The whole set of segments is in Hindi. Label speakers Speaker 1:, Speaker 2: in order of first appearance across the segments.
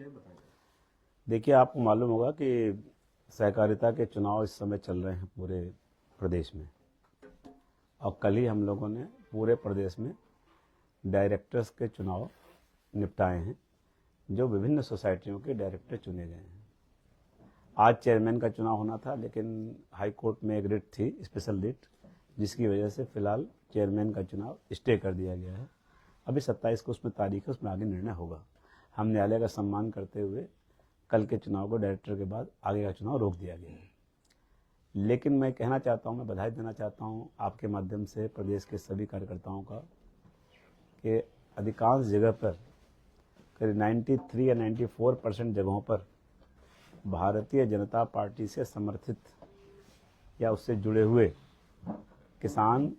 Speaker 1: विषय बताया जाए।
Speaker 2: देखिए, आपको मालूम होगा कि सहकारिता के चुनाव इस समय चल रहे हैं पूरे प्रदेश में, और कल ही हम लोगों ने पूरे प्रदेश में डायरेक्टर्स के चुनाव निपटाए हैं, जो विभिन्न सोसाइटियों के डायरेक्टर चुने गए हैं। आज चेयरमैन का चुनाव होना था, लेकिन हाई कोर्ट में एक रिट थी, स्पेशल रिट, जिसकी वजह से फिलहाल चेयरमैन का चुनाव स्टे कर दिया गया है। अभी 27 को उसमें तारीख है, उसमें आगे निर्णय होगा। हम न्यायालय का सम्मान करते हुए कल के चुनाव को डायरेक्टर के बाद आगे का चुनाव रोक दिया गया है। लेकिन मैं कहना चाहता हूँ, मैं बधाई देना चाहता हूँ आपके माध्यम से प्रदेश के सभी कार्यकर्ताओं का, कि अधिकांश जगह पर करीब 93 या 94% जगहों पर भारतीय जनता पार्टी से समर्थित या उससे जुड़े हुए किसान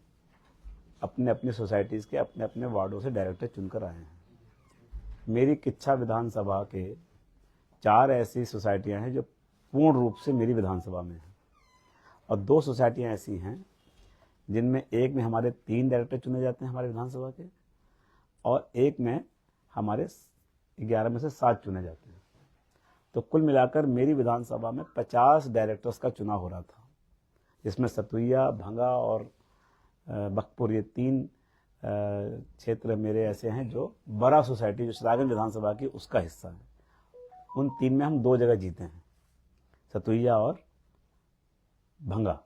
Speaker 2: अपने अपने सोसाइटीज़ के अपने अपने वार्डों से डायरेक्टर चुनकर आए हैं। मेरी किच्छा विधानसभा के 4 ऐसी सोसाइटियां हैं जो पूर्ण रूप से मेरी विधानसभा में हैं, और 2 सोसाइटियां ऐसी हैं जिनमें एक में हमारे 3 डायरेक्टर चुने जाते हैं हमारे विधानसभा के, और एक में हमारे 11 में से 7 चुने जाते हैं। तो कुल मिलाकर मेरी विधानसभा में 50 डायरेक्टर्स का चुनाव हो रहा था, जिसमें सतुइया, भंगा और बखपुर, ये 3 क्षेत्र मेरे ऐसे हैं जो बड़ा सोसाइटी जो सिराजगंज विधानसभा की उसका हिस्सा है। उन 3 में हम 2 जगह जीते हैं, सतुइया और भंगा।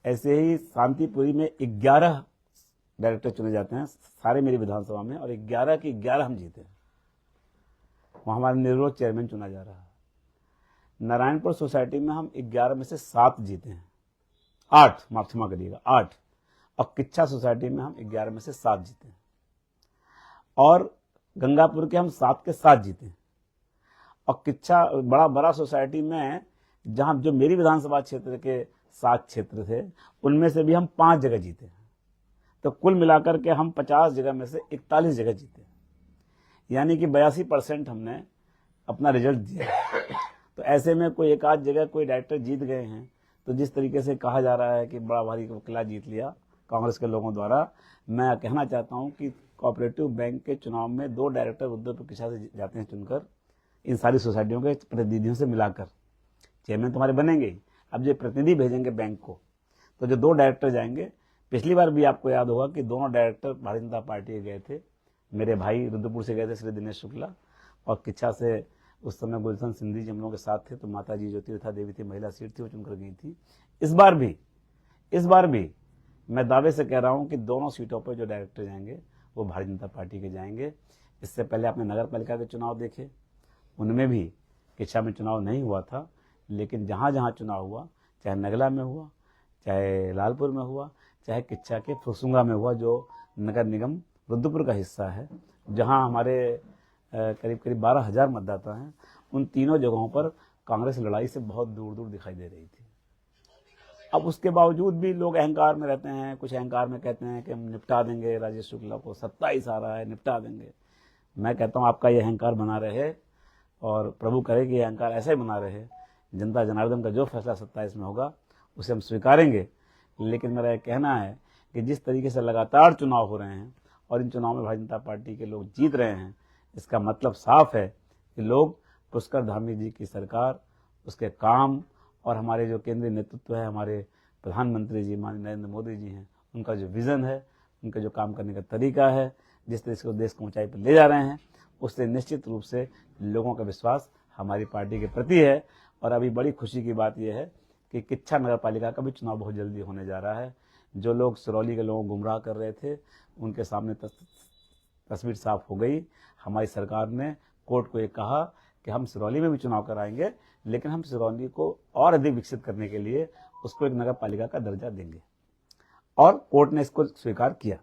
Speaker 2: ऐसे ही शांतिपुरी में 11 डायरेक्टर चुने जाते हैं सारे मेरी विधानसभा में, और 11 के 11 हम जीते हैं। वहाँ हमारा निर्विरोध चेयरमैन चुना जा रहा है। नारायणपुर सोसाइटी में हम 11 में से 7 जीते हैं, 8, माफ क्षमा करिएगा, 8, और किच्छा सोसाइटी में हम 11 में से 7 जीते हैं, और गंगापुर के हम 7 के 7 जीते हैं। और किच्छा बड़ा सोसाइटी में जहां जो मेरी विधानसभा क्षेत्र के 7 क्षेत्र थे, उनमें से भी हम 5 जगह जीते हैं। तो कुल मिलाकर के हम 50 जगह में से 41 जगह जीते हैं, यानी कि 82% हमने अपना रिजल्ट दिया। तो ऐसे में कोई एक आध जगह कोई डायरेक्टर जीत गए हैं, तो जिस तरीके से कहा जा रहा है कि बड़ा भारी किला जीत लिया कांग्रेस के लोगों द्वारा, मैं कहना चाहता हूं कि कोऑपरेटिव बैंक के चुनाव में 2 डायरेक्टर उद्धवपुर किच्छा से जाते हैं चुनकर, इन सारी सोसाइटियों के प्रतिनिधियों से मिलाकर। चेयरमैन तुम्हारे बनेंगे ही, अब जो प्रतिनिधि भेजेंगे बैंक को, तो जो 2 डायरेक्टर जाएंगे, पिछली बार भी आपको याद होगा कि दोनों डायरेक्टर भारतीय जनता पार्टी के गए थे। मेरे भाई रुद्रपुर से गए थे श्री दिनेश शुक्ला, और किच्छा से उस समय गुलशन सिंधी जी हम लोगों के साथ थे, तो माता जी ज्योतिर्था देवी थी, महिला सीट थी, वो चुनकर गई थी। इस बार भी मैं दावे से कह रहा हूं कि दोनों सीटों पर जो डायरेक्टर जाएंगे वो भारतीय जनता पार्टी के जाएंगे। इससे पहले आपने नगर पालिका के चुनाव देखे, उनमें भी किच्छा में चुनाव नहीं हुआ था, लेकिन जहाँ जहाँ चुनाव हुआ, चाहे नगला में हुआ, चाहे लालपुर में हुआ, चाहे किच्छा के फुरसुंगा में हुआ, जो नगर निगम रुद्रपुर का हिस्सा है, जहाँ हमारे करीब 12,000 मतदाता हैं, उन तीनों जगहों पर कांग्रेस लड़ाई से बहुत दूर दूर दिखाई दे रही थी। अब उसके बावजूद भी लोग अहंकार में रहते हैं, कुछ अहंकार में कहते हैं कि हम निपटा देंगे राजेश शुक्ला को, 27 आ रहा है, निपटा देंगे। मैं कहता हूँ आपका ये अहंकार बना रहे, और प्रभु करे कि ये अहंकार ऐसा ही बना रहे। जनता जनार्दन का जो फैसला 27 में होगा उसे हम स्वीकारेंगे। लेकिन मेरा यह कहना है कि जिस तरीके से लगातार चुनाव हो रहे हैं और इन चुनाव में भारतीय जनता पार्टी के लोग जीत रहे हैं, इसका मतलब साफ है कि लोग पुष्कर धामी जी की सरकार, उसके काम, और हमारे जो केंद्रीय नेतृत्व है, हमारे प्रधानमंत्री जी माननीय नरेंद्र मोदी जी हैं, उनका जो विज़न है, उनका जो काम करने का तरीका है, जिस तरह से देश को ऊंचाई पर ले जा रहे हैं, उससे निश्चित रूप से लोगों का विश्वास हमारी पार्टी के प्रति है। और अभी बड़ी खुशी की बात यह है कि किच्छा नगर पालिका का भी चुनाव बहुत जल्दी होने जा रहा है। जो लोग सिरौली के लोगों को गुमराह कर रहे थे, उनके सामने तस्वीर साफ हो गई। हमारी सरकार ने कोर्ट को ये कहा कि हम सिरौली में भी चुनाव कराएंगे, लेकिन हम सिरौली को और अधिक विकसित करने के लिए उसको एक नगर पालिका का दर्जा देंगे, और कोर्ट ने इसको स्वीकार किया।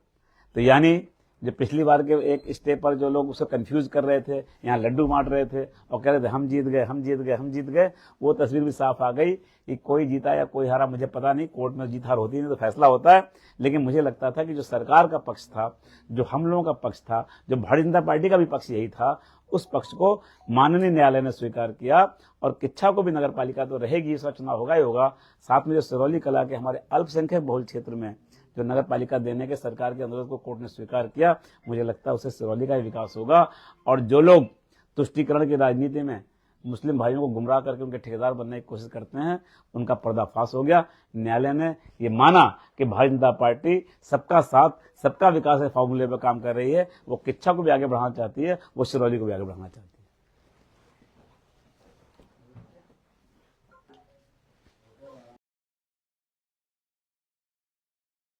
Speaker 2: तो यानी जो पिछली बार के एक स्टे पर जो लोग उसको कंफ्यूज कर रहे थे, यहाँ लड्डू बांट रहे थे और कह रहे थे हम जीत गए, हम जीत गए, हम जीत गए, वो तस्वीर भी साफ आ गई कि कोई जीता या कोई हारा मुझे पता नहीं, कोर्ट में जीत हार होती नहीं, तो फैसला होता है। लेकिन मुझे लगता था कि जो सरकार का पक्ष था, जो हम लोगों का पक्ष था, जो भारतीय जनता पार्टी का भी पक्ष यही था, उस पक्ष को माननीय न्यायालय ने स्वीकार किया, और किच्छा को भी नगर पालिका तो रहेगी, इसका चुनाव होगा ही होगा। साथ में जो सिरौली कला के हमारे अल्पसंख्यक बहुल क्षेत्र में जो नगर पालिका देने के सरकार के अनुरोध को कोर्ट ने स्वीकार किया, मुझे लगता है उससे सिरौली का विकास होगा। और जो लोग तुष्टीकरण की राजनीति में मुस्लिम भाइयों को गुमराह करके उनके ठेकेदार बनने की कोशिश करते हैं, उनका पर्दाफाश हो गया। न्यायालय ने ये माना कि भारतीय जनता पार्टी सबका साथ सबका विकास के फॉर्मूले पर काम कर रही है। वो किच्छा को भी आगे बढ़ाना चाहती है, वो सिरौली को भी आगे बढ़ाना चाहती है।